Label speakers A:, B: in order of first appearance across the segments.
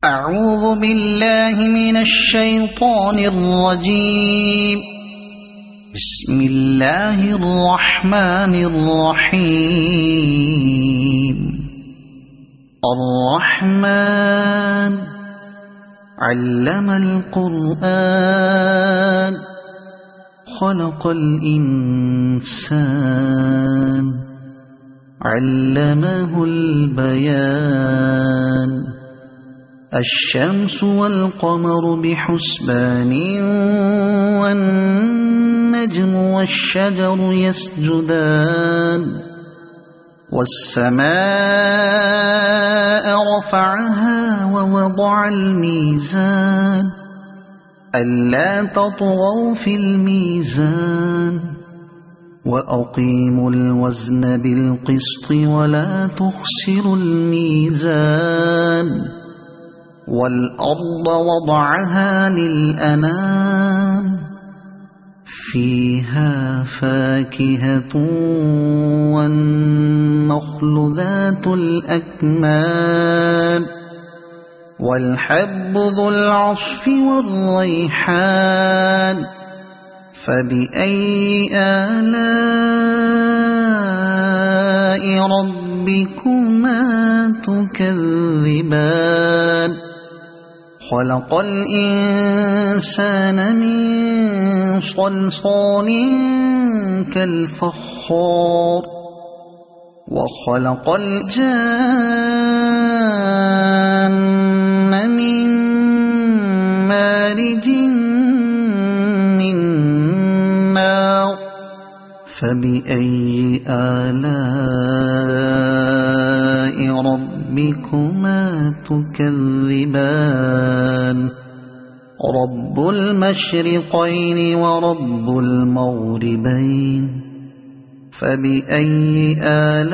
A: أعوذ بالله من الشيطان الرجيم. بسم الله الرحمن الرحيم. الرحمن علم القرآن خلق الإنسان علمه البيان. الشمس والقمر بحسبان والنجم والشجر يسجدان. والسماء رفعها ووضع الميزان ألا تطغوا في الميزان وأقيموا الوزن بالقسط ولا تخسروا الميزان. والأرض وضعها للأنام فيها فاكهة والنخل ذات الأكمام والحب ذو العصف والريحان. فبأي آلاء ربكما تكذبان. خلق الإنسان من صلصال كالفخار وخلق الجان من مارج من نار. فبأي آلاء ربكما تكذبان. رب المشرقين ورب المغربين. فبأي آلاء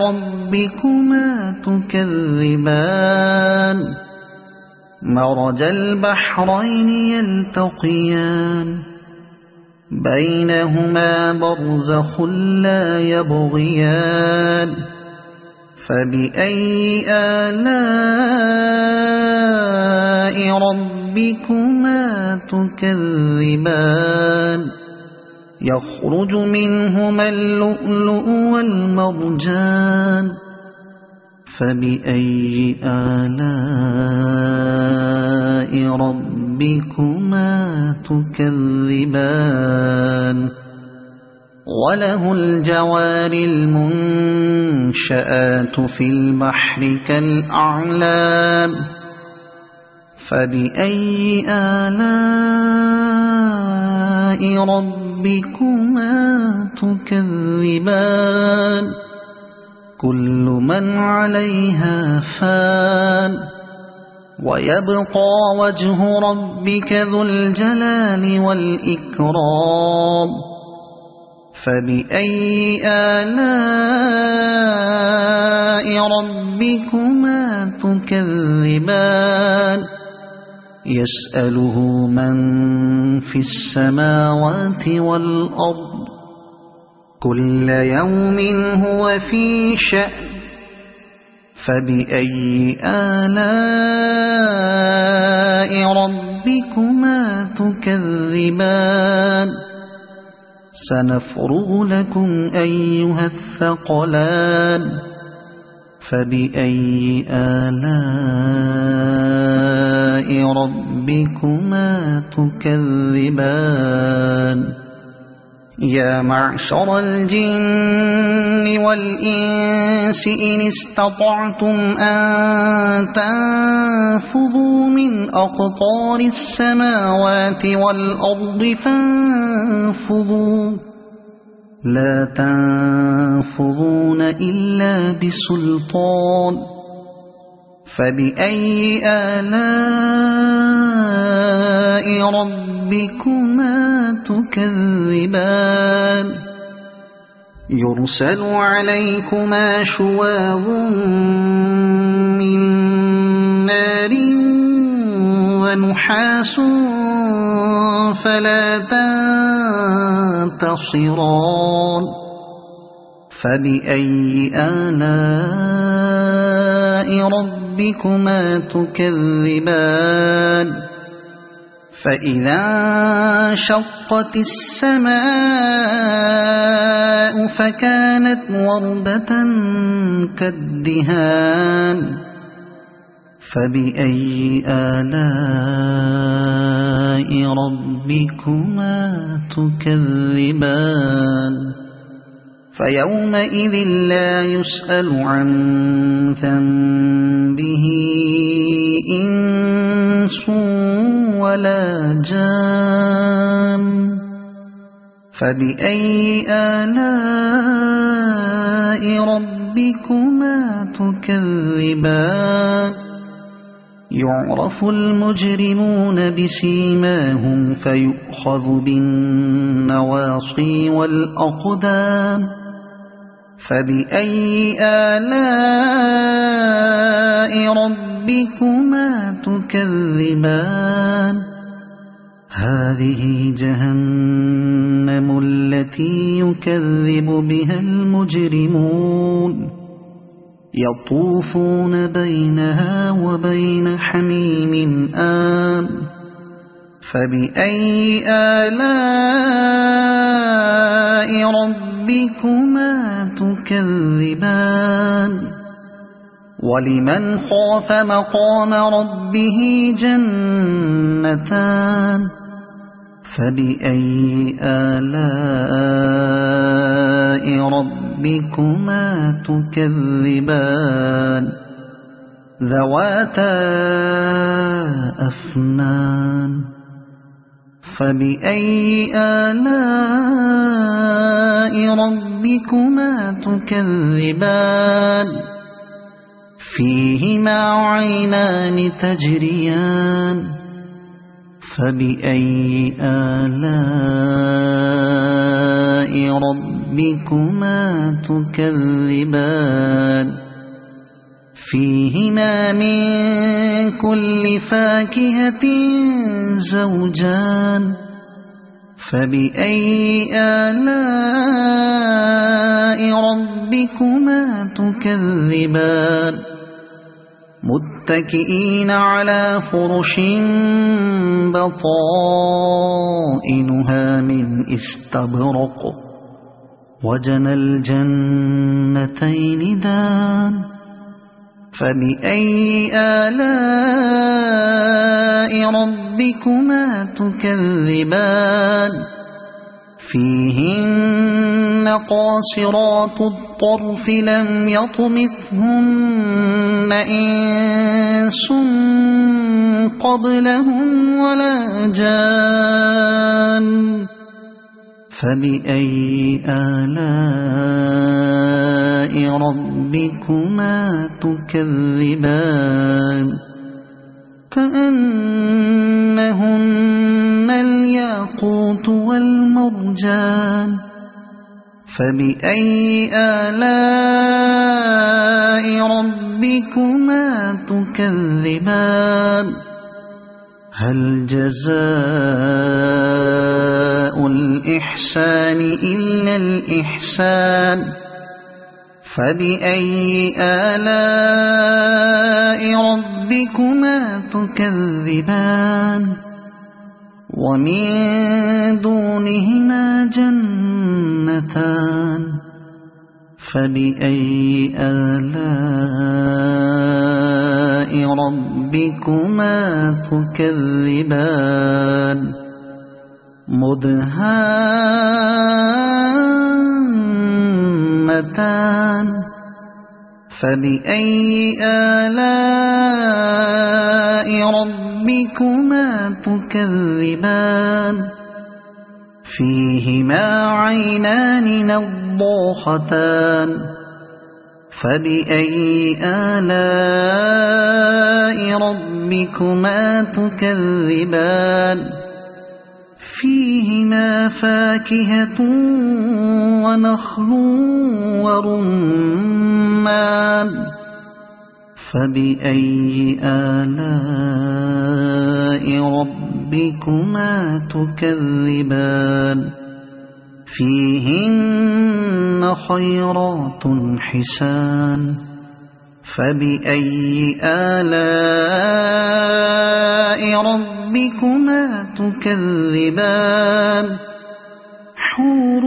A: ربكما تكذبان. مرج البحرين يلتقيان بينهما برزخ لا يبغيان. فبأي آلاء ربكما تكذبان. يخرج منهما اللؤلؤ والمرجان. فبأي آلاء ربكما تكذبان. وله الجوار المنشآت في البحر كالأعلام. فبأي آلاء ربكما تكذبان. كل من عليها فان ويبقى وجه ربك ذو الجلال والإكرام. فبأي آلاء ربكما تكذبان. يسأله من في السماوات والأرض كل يوم هو في شأن. فبأي آلاء ربكما تكذبان. سنفرغ لكم أيها الثقلان. فبأي آلاء ربكما تكذبان. يا معشر الجن والإنس إن استطعتم أن تنفذوا من أقطار السماوات والأرض فانفذوا لا تنفذون إلا بسلطان. فبأي آلاء ربكما تكذبان. يرسل عليكما شواظ من نار ونحاس فلا تنتصران. فبأي آلاء ربكما تكذبان فإذا انشقت السماء فكانت وردة كالدهان فبأي آلاء ربكما تكذبان فيومئذ لا يسأل عن ذنبه إنس ولا جان فبأي آلاء ربكما تكذبان يعرف المجرمون بسيماهم فيؤخذ بالنواصي والأقدام فبأي آلاء ربكما تكذبان هذه جهنم التي يكذب بها المجرمون يطوفون بينها وبين حميم آن فبأي آلاء ربكما تكذبان ولمن خاف مقام ربه جنتان فبأي آلاء ربكما تكذبان ذواتا أفنان فبأي آلاء ربكما تكذبان فيهما عينان تجريان فبأي آلاء ربكما تكذبان فيهما من كل فاكهة زوجان فبأي آلاء ربكما تكذبان متكئين على فرش بطائنها من استبرق وجنى الجنتين دان فبأي آلاء ربكما تكذبان فيهن قاصرات الطرف لم يطمثهن إنس قبلهم ولا جان فبأي آلاء ربكما تكذبان كأنهن الياقوت والمرجان فبأي آلاء ربكما تكذبان هل جزاء الإحسان إلا الإحسان فبأي آلاء ربكما تكذبان ومن دونهما جنتان فبأي آلاء ربكما تكذبان مدهامتان فبأي آلاء ربكما تكذبان فيهما عينان نضاختان فبأي آلاء ربكما تكذبان فيهما فاكهة ونخل ورمان فبأي آلاء ربكما تكذبان فيهن خيرات حسان فبأي آلاء ربكما تكذبان حور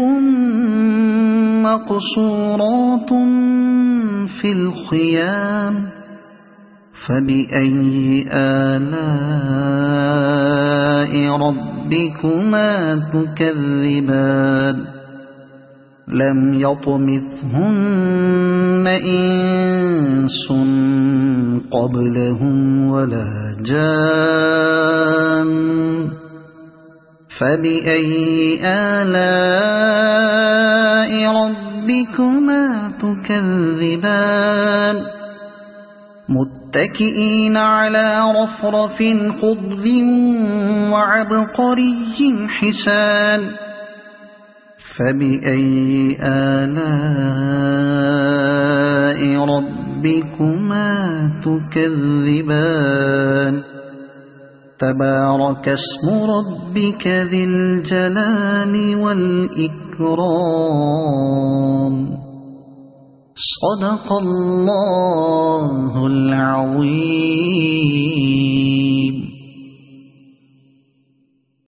A: مقصورات في الخيام فبأي آلاء ربكما تكذبان لم يطمثهن إنس قبلهم ولا جان فبأي آلاء ربكما تكذبان متكئين على رفرف خضر وعبقري حسان فبأي آلاء ربكما تكذبان تبارك اسم ربك ذي الجلال والإكرام صدق الله العظيم.